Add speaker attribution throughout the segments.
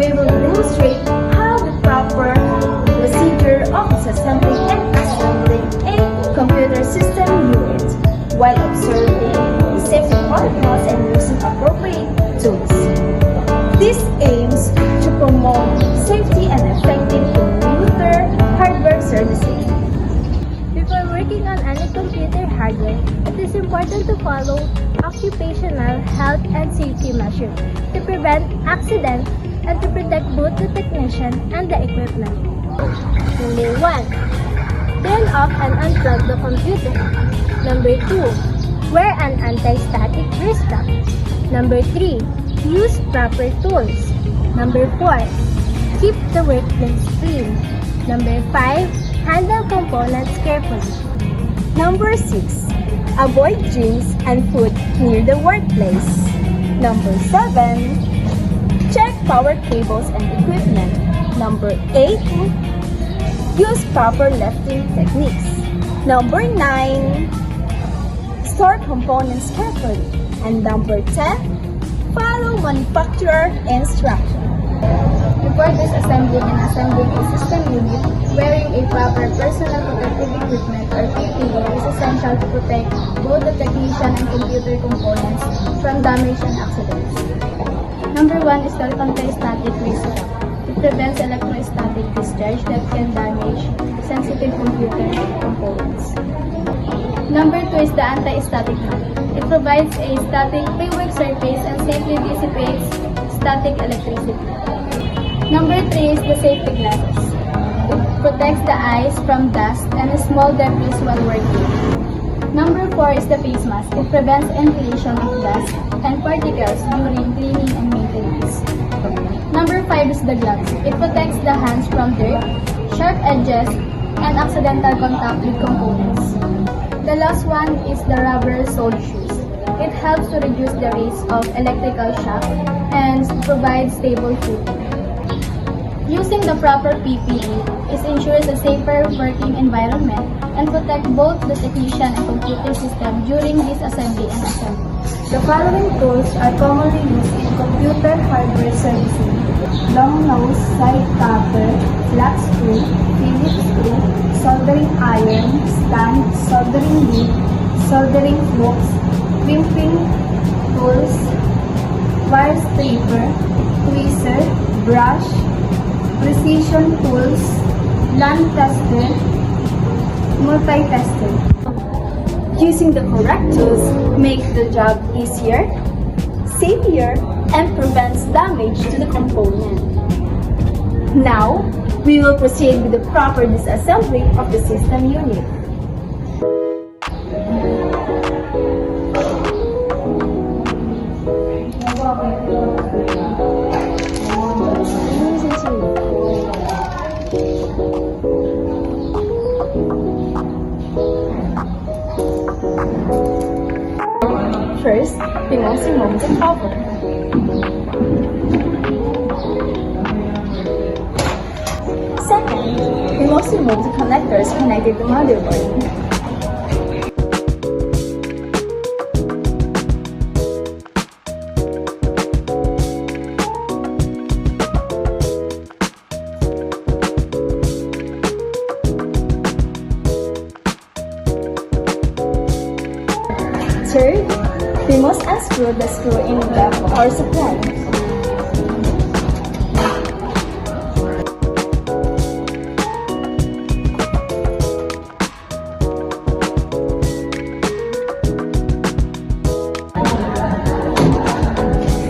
Speaker 1: we will demonstrate how the proper procedure of disassembling and assembling a computer system unit while observing safety protocols and using appropriate tools. This aims to promote safety and effective computer hardware servicing.
Speaker 2: Before working on any computer hardware, it is important to follow occupational health and safety measures to prevent accidents and to protect both the technician and the equipment. Number 1. Turn off and unplug the computer. Number 2. Wear an anti-static wrist strap. Number 3. Use proper tools. Number 4. Keep the workplace clean. Number 5. Handle components carefully.
Speaker 1: Number 6. Avoid drinks and food near the workplace. Number 7. Check power cables and equipment. Number 8. Use proper lifting techniques. Number 9. Store components carefully. And number 10. Follow manufacturer instructions.
Speaker 2: Before disassembling and assembling a system unit, wearing a proper personal protective equipment or PPE is essential to protect both the technician and computer components from damage and accidents. Number 1 is the anti-static wrist strap. It prevents electrostatic discharge that can damage sensitive computer components. Number 2 is the anti-static knot. It provides a static framework surface and safely dissipates static electricity. Number 3 is the safety glasses. It protects the eyes from dust and small debris while working. Number 4 is the face mask. It prevents inhalation of dust and particles during cleaning and maintenance. Number 5 is the gloves. It protects the hands from dirt, sharp edges, and accidental contact with components. The last one is the rubber soled shoes. It helps to reduce the risk of electrical shock and provides stable footing. Using the proper PPE ensures a safer working environment and protect both the technician and computer system during disassembly and assembly.
Speaker 1: The following tools are commonly used in computer hardware servicing: long nose, side cover, flat screw, Phillips screw, soldering iron, stand, soldering lead, soldering hooks, crimping tools, wire scraper, tweezer, brush, precision tools, land tester, multi-tester. Using the correct tools makes the job easier, safer, and prevents damage to the component. Now, we will proceed with the proper disassembly of the system unit. First, we must remove the cover. Second, we must remove the connectors connected to motherboard. Third, we must unscrew the screw in the power supply.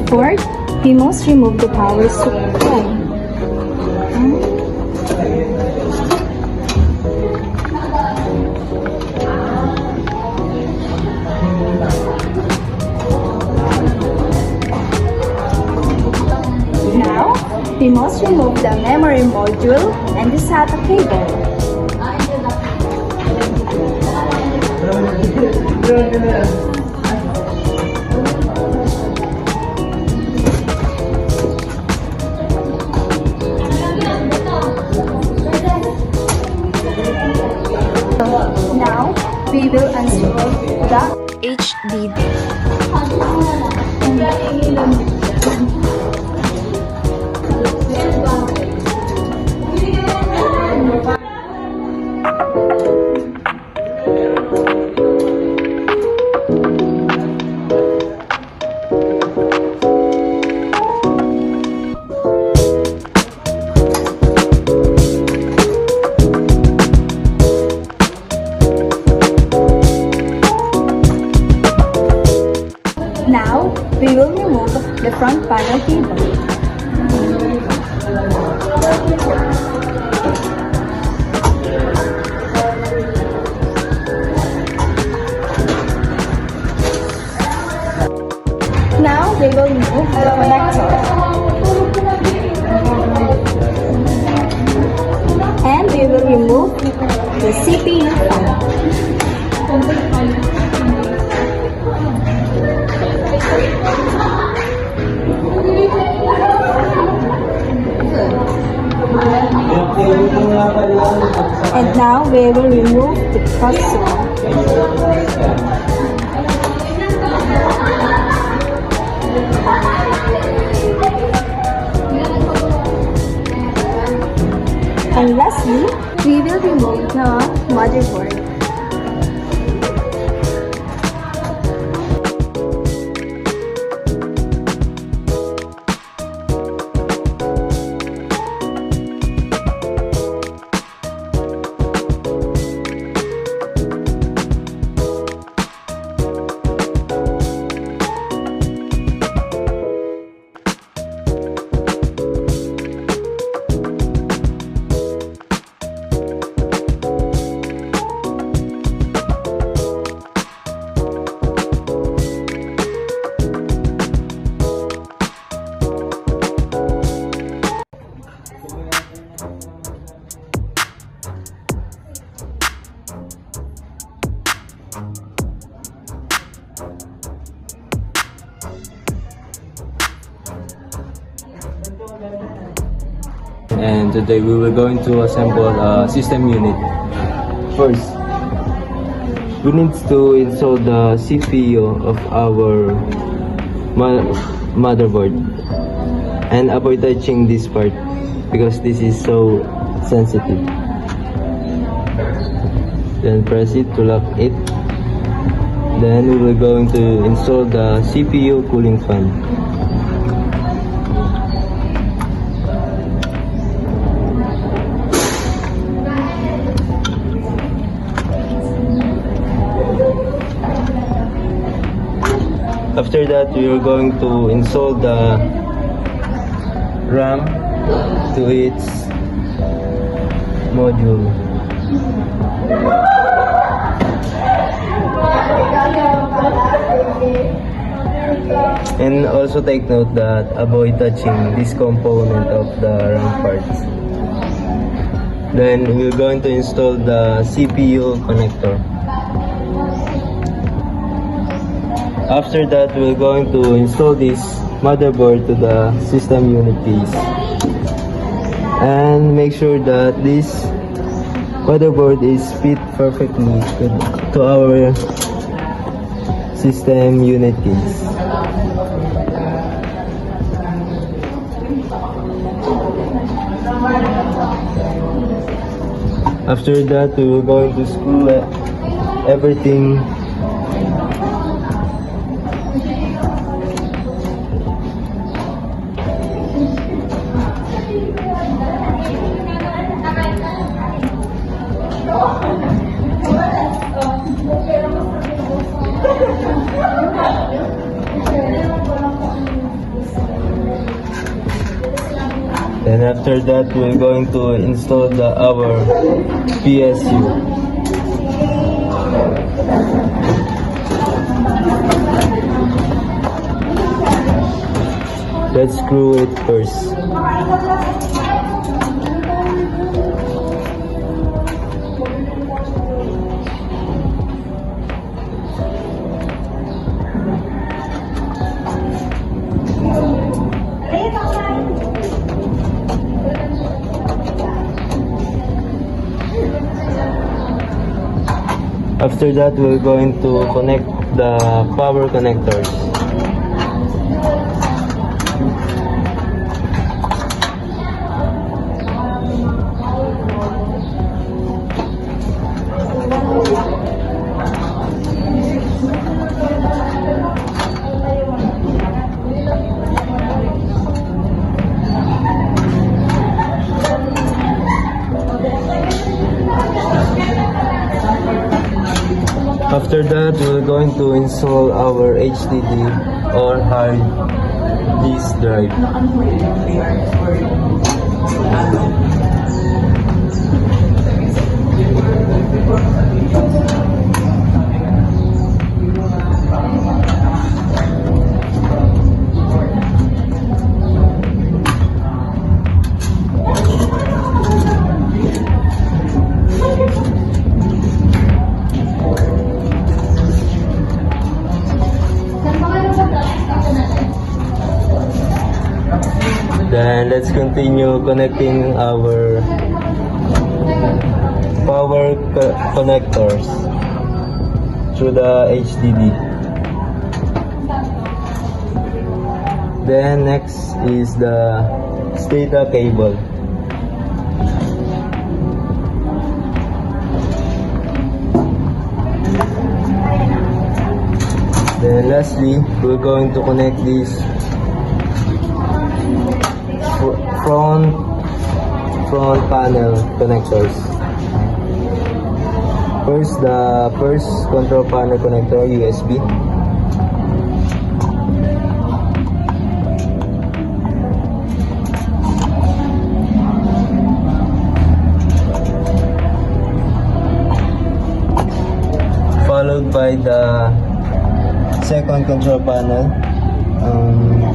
Speaker 1: Fourth, we must remove the power supply. Now, we must remove the memory module and the SATA cable. Now, we will unscrew the HDD. the front panel cable. Now we will remove the connector. And we will remove the CPU fan. And now we will remove the processor. And lastly, we will remove the motherboard.
Speaker 3: And today we were going to assemble a system unit. First, we need to install the CPU of our motherboard, and avoid touching this part because this is so sensitive. Then press it to lock it. Then we were going to install the CPU cooling fan. After that, we are going to install the RAM to its module. And also take note that avoid touching this component of the RAM parts. Then we're going to install the CPU connector. After that, we're going to install this motherboard to the system unit piece. And make sure that this motherboard is fit perfectly to our system unit piece. After that, we are going to screw everything . Then after that, we're going to install our PSU. Let's screw it first. After that, we're going to connect the power connectors. After that, we're going to install our HDD or hard Please drive. Then let's continue connecting our power connectors through the HDD. Then next is the STATA cable. Then lastly, we're going to connect this front panel connectors. First, the first control panel connector, USB. Followed by the second control panel,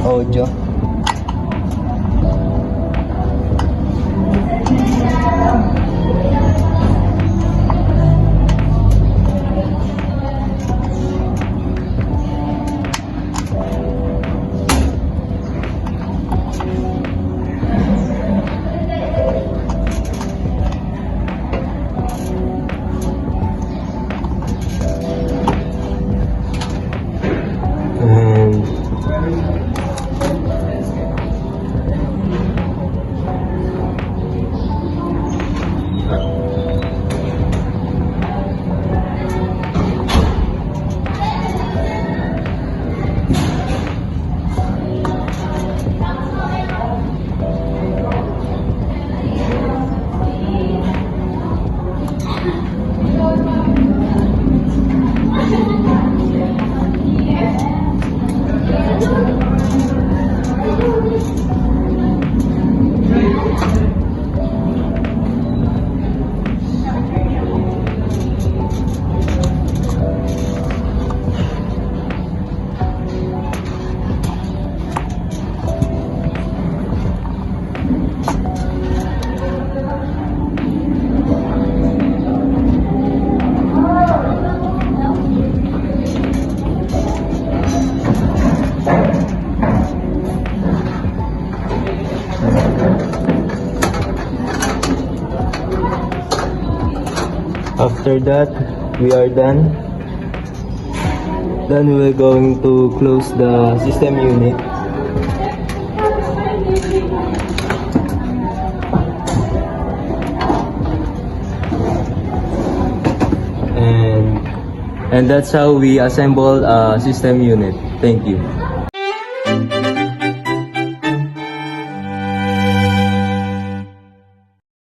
Speaker 3: audio. After that, we are done. Then we're going to close the system unit. And that's how we assemble a system unit. Thank you.